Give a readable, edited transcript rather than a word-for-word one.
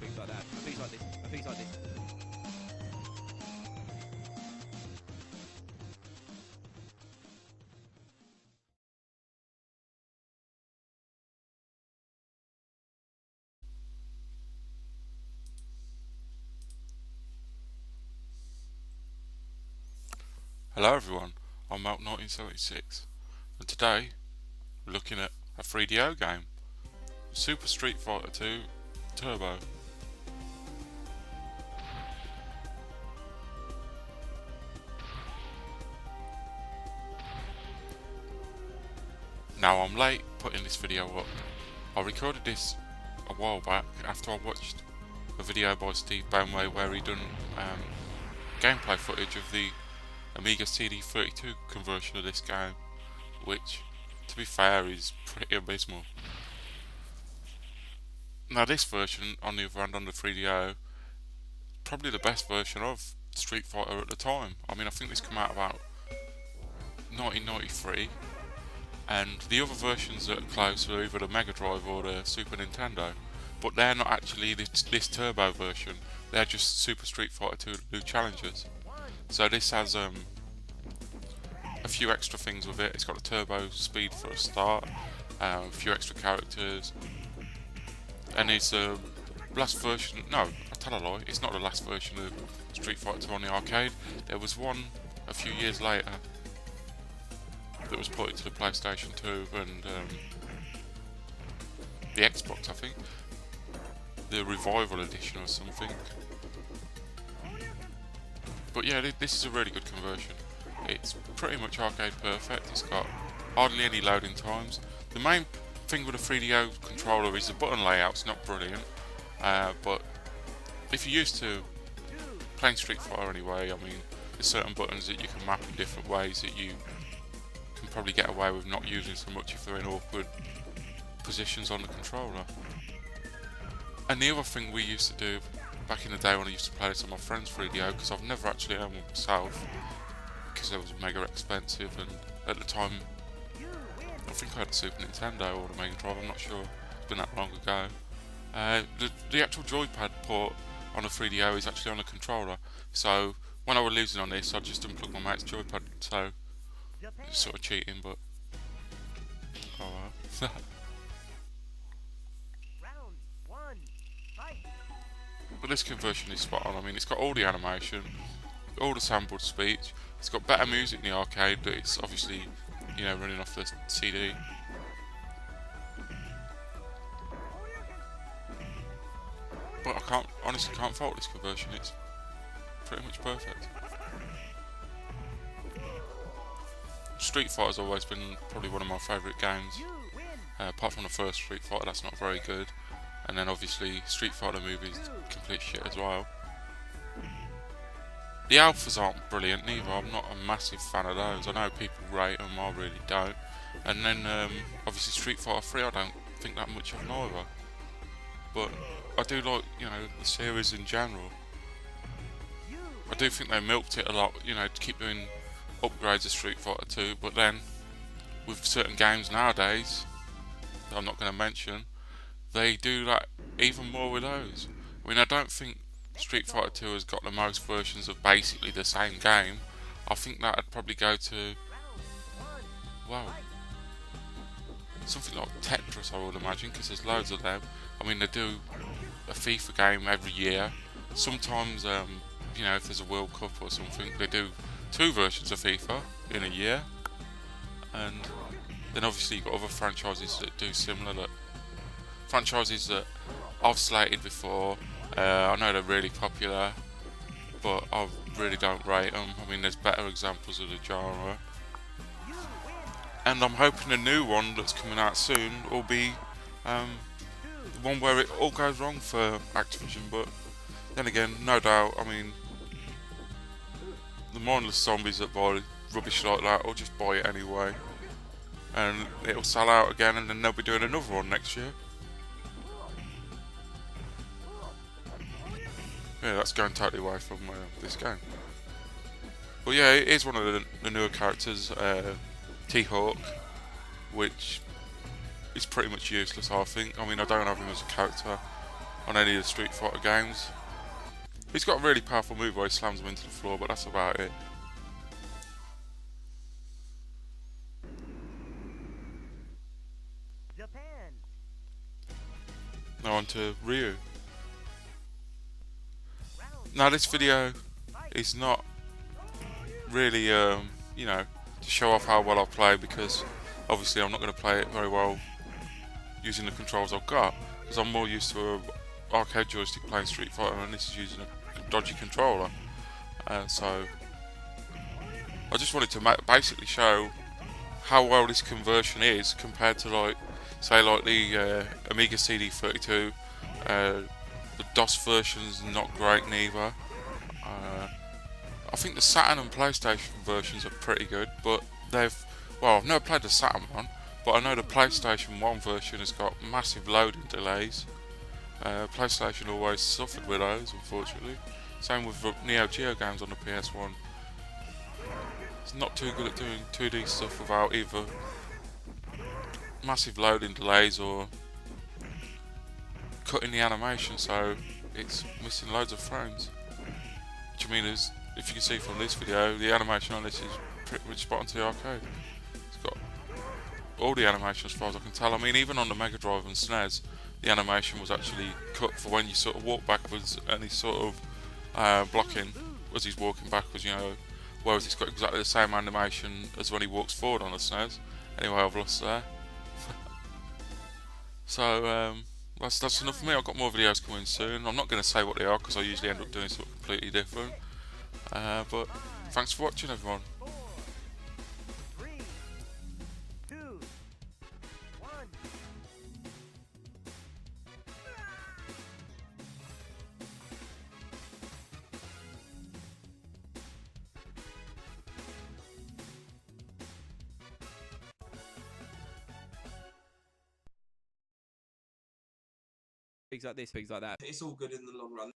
things like that, and things like this, and things like this. Hello everyone, I'm Melt1976 and today we're looking at a 3DO game, Super Street Fighter 2 Turbo. Now I'm late putting this video up. I recorded this a while back after I watched a video by Steve Banway where he done gameplay footage of the Amiga CD32 conversion of this game, which, to be fair, is pretty abysmal. Now this version, on the other hand, on the 3DO, probably the best version of Street Fighter at the time. I mean, I think this came out about 1993, and the other versions that are close are either the Mega Drive or the Super Nintendo, but they're not actually this Turbo version, they're just Super Street Fighter 2 New Challengers. So this has a few extra things with it. It's got a turbo speed for a start, a few extra characters, and it's the last version. No, I tell a lie. It's not the last version of Street Fighter 2 on the arcade. There was one a few years later that was put into the PlayStation 2 and the Xbox, I think. The Revival Edition or something. But yeah, this is a really good conversion. It's pretty much arcade perfect. It's got hardly any loading times. The main thing with the 3DO controller is the button layout's not brilliant, but if you're used to playing Street Fighter anyway, I mean, there's certain buttons that you can map in different ways that you can probably get away with not using so much if they're in awkward positions on the controller. And the other thing we used to do back in the day when I used to play this on my friend's 3DO, because I've never actually owned one myself because it was mega expensive, and at the time I think I had the Super Nintendo or the Mega Drive, I'm not sure, it's been that long ago. The actual joypad port on the 3DO is actually on the controller, so when I was losing on this I'd just unplug my mate's joypad, so it's sort of cheating, but oh well. But this conversion is spot on. I mean, it's got all the animation, all the sampled speech, it's got better music in the arcade, but it's obviously, you know, running off the CD. But I honestly can't fault this conversion, it's pretty much perfect. Street Fighter's always been probably one of my favourite games. Apart from the first Street Fighter, that's not very good. And then obviously Street Fighter movies complete shit as well. The alphas aren't brilliant neither. I'm not a massive fan of those. I know people rate them, I really don't. And then obviously Street Fighter 3 I don't think that much of either. But I do like, you know, the series in general. I do think they milked it a lot, you know, to keep doing upgrades of Street Fighter 2, but then with certain games nowadays that I'm not going to mention, they do that even more with those. I mean, I don't think Street Fighter 2 has got the most versions of basically the same game. I think that would probably go to, well, something like Tetris, I would imagine, because there's loads of them. I mean, they do a FIFA game every year. Sometimes, you know, if there's a World Cup or something, they do 2 versions of FIFA in a year. And then obviously you've got other franchises that do similar, franchises that I've slated before. I know they're really popular, but I really don't rate them. I mean, there's better examples of the genre. And I'm hoping the new one that's coming out soon will be the one where it all goes wrong for Activision, but then again, no doubt, I mean, the mindless zombies that buy rubbish like that will just buy it anyway. And it'll sell out again, and then they'll be doing another one next year. Yeah, that's going totally away from this game. But yeah, it is one of the newer characters, T-Hawk, which is pretty much useless, I think. I mean, I don't have him as a character. on any of the Street Fighter games. He's got a really powerful move where he slams them into the floor, but that's about it. Japan. Now on to Ryu. Now this video is not really, you know, to show off how well I play, because obviously I'm not going to play it very well using the controls I've got, because I'm more used to an arcade joystick playing Street Fighter, and this is using a dodgy controller. So I just wanted to basically show how well this conversion is compared to, like, say, like the Amiga CD32. The DOS version's not great neither. I think the Saturn and PlayStation versions are pretty good, but well, I've never played the Saturn one, but I know the PlayStation 1 version has got massive loading delays. PlayStation always suffered with those, unfortunately. Same with the Neo Geo games on the PS1. It's not too good at doing 2D stuff without either massive loading delays or cutting the animation, so it's missing loads of frames. Which, I mean, is, if you can see from this video, the animation on this is pretty much spot on to the arcade. It's got all the animation as far as I can tell. I mean, even on the Mega Drive and SNES, the animation was actually cut for when you sort of walk backwards and he's sort of blocking as he's walking backwards, you know, whereas it's got exactly the same animation as when he walks forward on the SNES. Anyway, I've lost there. So that's enough for me. I've got more videos coming soon. I'm not going to say what they are because I usually end up doing something completely different. But thanks for watching, everyone. 4, 3, 2, 1. Things like this, things like that. It's all good in the long run.